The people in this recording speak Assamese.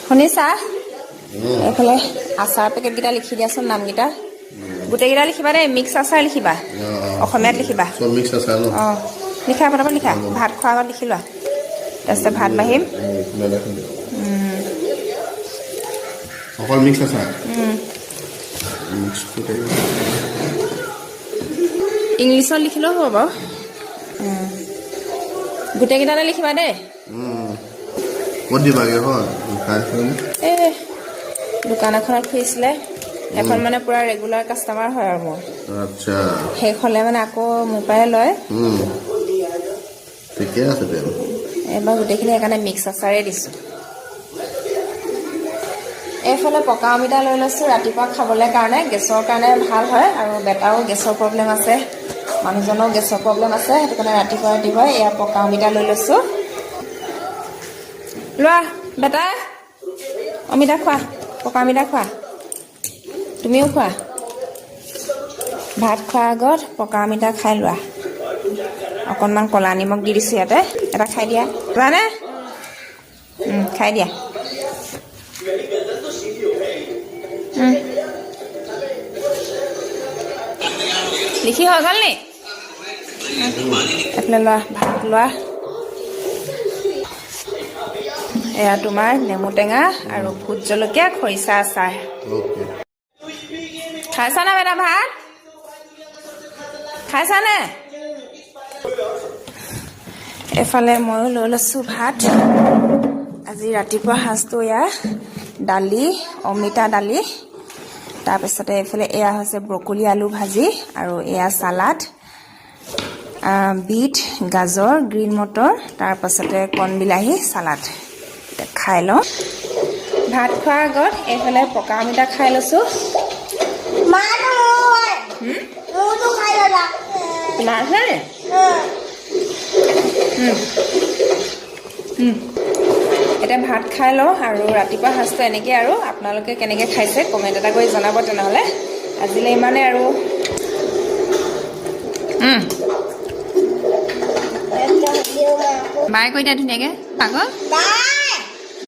শুনিছা এইফালে আচাৰ পেকেটকেইটা লিখি দিয়াচোন নামকেইটা গোটেইকেইটা লিখিবা দেই মিক্স আচাৰ লিখিবা অসমীয়াত লিখিবা সব মিক্স আচাৰ ন লিখা ফটাফট লিখা ভাত খোৱাৰ আগত লিখি লোৱা তাৰপিছত ভাত বাঢ়িম অকল মিক্স আচাৰ ইংলিছত লিখিলেও হ'ব বাৰু গোটেইকেইটাতে লিখিবা দেই ক'ত দিবাগে হয় এই দোকান এখনত খুলিছিলে এখন মানে পুৰা ৰেগুলাৰ কাষ্টমাৰ হয় আৰু মোৰ আচ্ছা শেষ হ'লে মানে আকৌ মোৰ পৰাই লয় ঠিকে আছে দে এবাৰ গোটেইখিনি সেইকাৰণে মিক্স আচাৰে দিছোঁ এইফালে পকা অমিতা লৈ লৈছোঁ ৰাতিপুৱা খাবলৈ কাৰণে গেছৰ কাৰণে ভাল হয় আৰু বেটাৰো গেছৰ প্ৰব্লেম আছে মানুহজনৰ গেছৰ প্ৰব্লেম আছে সেইটো কাৰণে ৰাতিপুৱা এয়া পকা অমিতা লৈ লৈছোঁ লোৱা বেটা অমিতা খোৱা পকা অমিতা খোৱা তুমিও খোৱা ভাত খোৱাৰ আগত পকা অমিতা খাই লোৱা অকণমান ক'লা নিমখ দি দিছোঁ ইয়াতে এটা খাই দিয়া জানে খাই দিয়া লিখি হৈ গ'ল নি এইফালে লোৱা ভাত লোৱা এয়া তোমাৰ নেমু টেঙা আৰু ভোট জলকীয়া খৰিচা আচাৰ খাইছানে বেটা ভাত খাইছানে এফালে ময়ো লৈ লৈছোঁ ভাত আজি ৰাতিপুৱা সাজটো এয়া দালি অমিতা দালি তাৰপিছতে এইফালে এয়া হৈছে ব্ৰকলি আলু ভাজি আৰু এয়া চালাড বিট গাজৰ গ্ৰীণ মটৰ তাৰপাছতে কণ বিলাহী চালাড খাই লওঁ ভাত খোৱাৰ আগত এইফালে পকা অমিতা খাই লৈছোঁ তোমাৰ আছে নে এতিয়া ভাত খাই লওঁ আৰু ৰাতিপুৱা সাজটো এনেকৈ আৰু আপোনালোকে কেনেকৈ খাইছে কমেণ্ট এটা কৰি জনাব তেনেহ'লে আজিলৈ ইমানে আৰু বাই কৈ দিয়া ধুনীয়াকৈ পাগল